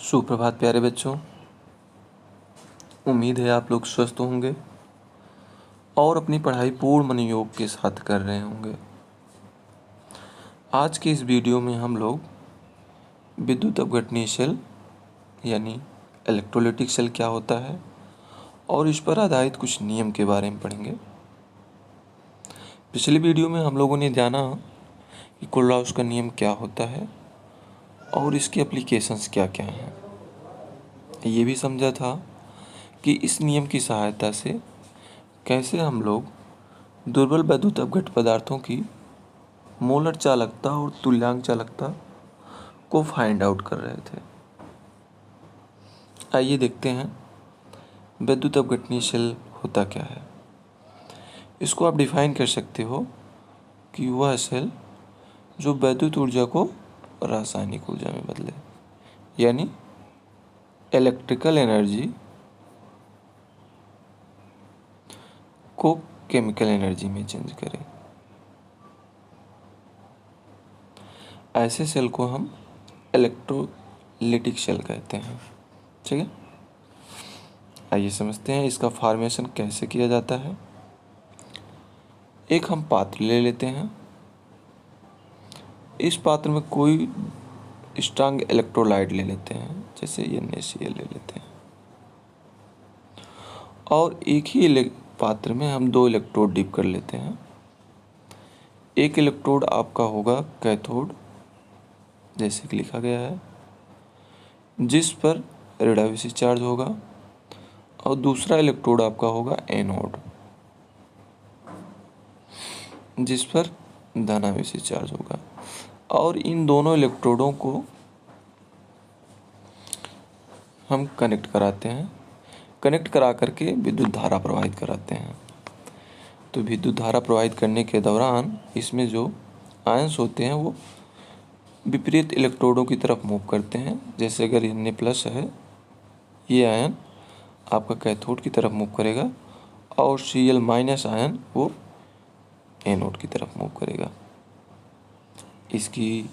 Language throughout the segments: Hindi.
सुप्रभात प्यारे बच्चों। उम्मीद है आप लोग स्वस्थ होंगे और अपनी पढ़ाई पूर्ण मनोयोग के साथ कर रहे होंगे। आज के इस वीडियो में हम लोग विद्युत अपघटनीय शेल यानी इलेक्ट्रोलाइटिक शेल क्या होता है और इस पर आधारित कुछ नियम के बारे में पढ़ेंगे। पिछले वीडियो में हम लोगों ने जाना कि कोलराउस का नियम क्या होता है और इसके एप्लीकेशंस क्या क्या हैं। ये भी समझा था कि इस नियम की सहायता से कैसे हम लोग दुर्बल वैद्युत अपघट पदार्थों की मोलर चालकता और तुल्यांक चालकता को फाइंड आउट कर रहे थे। आइए देखते हैं वैद्युत अपघटनीय शेल होता क्या है। इसको आप डिफाइन कर सकते हो कि वह शेल जो वैद्युत ऊर्जा को रासायनिक ऊर्जा में बदले, यानी इलेक्ट्रिकल एनर्जी को केमिकल एनर्जी में चेंज करे। ऐसे सेल को हम इलेक्ट्रोलाइटिक शेल कहते हैं। ठीक है, आइए समझते हैं इसका फॉर्मेशन कैसे किया जाता है। एक हम पात्र ले लेते हैं। इस पात्र में कोई स्ट्रांग इलेक्ट्रोलाइट ले लेते हैं, जैसे NaCl ले लेते हैं, और एक ही पात्र में हम 2 इलेक्ट्रोड डिप कर लेते हैं। एक इलेक्ट्रोड आपका होगा कैथोड, जैसे कि लिखा गया है, जिस पर ऋणावेशी चार्ज होगा, और दूसरा इलेक्ट्रोड आपका होगा एनोड, जिस पर धनावेशी चार्ज होगा। और इन दोनों इलेक्ट्रोडों को हम कनेक्ट कराते हैं। कनेक्ट करा करके विद्युत धारा प्रवाहित कराते हैं। तो विद्युत धारा प्रवाहित करने के दौरान इसमें जो आयंस होते हैं वो विपरीत इलेक्ट्रोडों की तरफ मूव करते हैं। जैसे अगर Na प्लस है, ये आयन आपका कैथोड की तरफ मूव करेगा, और Cl माइनस आयन वो एनोड की तरफ मूव करेगा। इसकी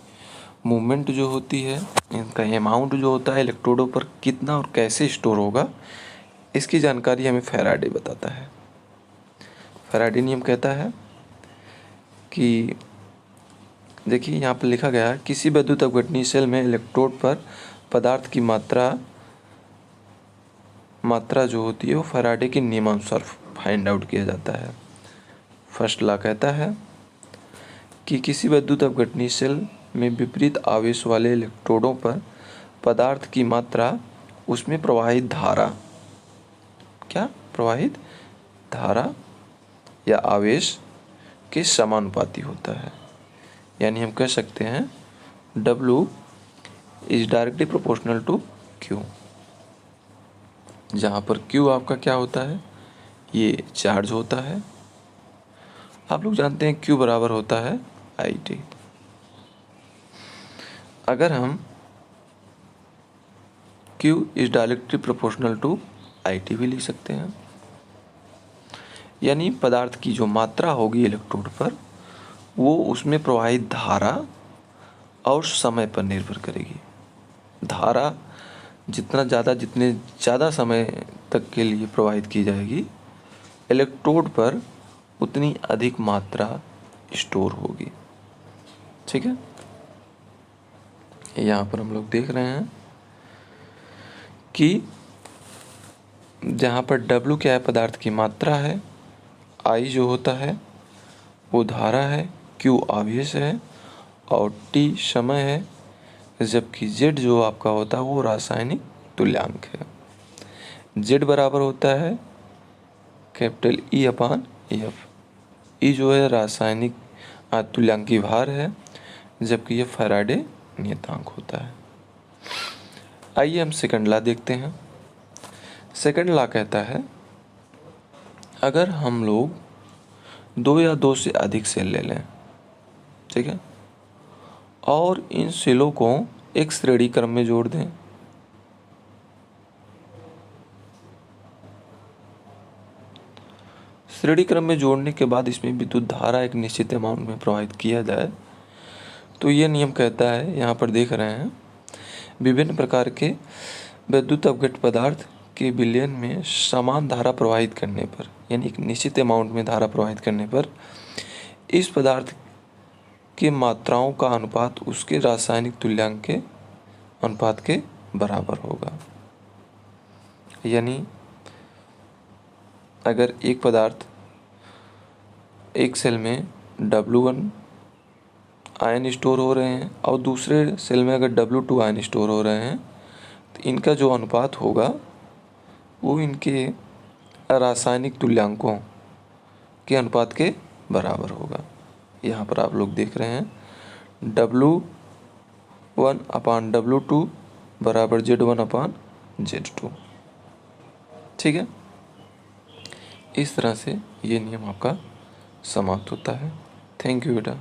मूवमेंट जो होती है, इनका अमाउंट जो होता है इलेक्ट्रोडों पर कितना और कैसे स्टोर होगा, इसकी जानकारी हमें फैराडे बताता है। फैराडे नियम कहता है कि देखिए यहाँ पर लिखा गया है, किसी वैद्युत अपघटनीय शेल में इलेक्ट्रोड पर पदार्थ की मात्रा जो होती है वो फैराडे के नियमानुसार फाइंड आउट किया जाता है। फर्स्ट लॉ कहता है कि किसी वैद्युत अपघटनीय शेल में विपरीत आवेश वाले इलेक्ट्रोडों पर पदार्थ की मात्रा उसमें प्रवाहित धारा या आवेश के समानुपाती होता है। यानी हम कह सकते हैं W is directly proportional to Q, जहाँ पर Q आपका क्या होता है, ये चार्ज होता है। आप लोग जानते हैं Q बराबर होता है IT। अगर हम Q is directly proportional to IT भी लिख सकते हैं, यानी पदार्थ की जो मात्रा होगी इलेक्ट्रोड पर वो उसमें प्रवाहित धारा और समय पर निर्भर करेगी। धारा जितने ज़्यादा समय तक के लिए प्रवाहित की जाएगी, इलेक्ट्रोड पर उतनी अधिक मात्रा स्टोर होगी। ठीक है, यहाँ पर हम लोग देख रहे हैं कि जहाँ पर W क्या है, पदार्थ की मात्रा है, I जो होता है वो धारा है, Q आवेश है, और T समय है, जबकि Z जो आपका होता है वो रासायनिक तुल्यांक है। Z बराबर होता है कैपिटल E/F। E जो है रासायनिक तुल्यांकी भार है, जबकि ये फैराडे नियतांक होता है। आइए हम सेकंड लॉ देखते हैं। सेकंड लॉ कहता है, अगर हम लोग 2 या 2 से अधिक सेल ले लें, ठीक है, और इन सेलों को एक श्रेणी क्रम में जोड़ दें, श्रेणी क्रम में जोड़ने के बाद इसमें विद्युत धारा एक निश्चित अमाउंट में प्रवाहित किया जाए, तो ये नियम कहता है, यहाँ पर देख रहे हैं, विभिन्न प्रकार के विद्युत अपघट पदार्थ के विलयन में समान धारा प्रवाहित करने पर, यानी एक निश्चित अमाउंट में धारा प्रवाहित करने पर इस पदार्थ की मात्राओं का अनुपात उसके रासायनिक तुल्यांक के अनुपात के बराबर होगा। यानी अगर एक पदार्थ एक सेल में W1 आयन स्टोर हो रहे हैं और दूसरे सेल में अगर W2 आयन स्टोर हो रहे हैं तो इनका जो अनुपात होगा वो इनके रासायनिक तुल्यांकों के अनुपात के बराबर होगा। यहाँ पर आप लोग देख रहे हैं W1/W2 बराबर Z1/Z2। ठीक है, इस तरह से ये नियम आपका समाप्त होता है। थैंक यू बेटा।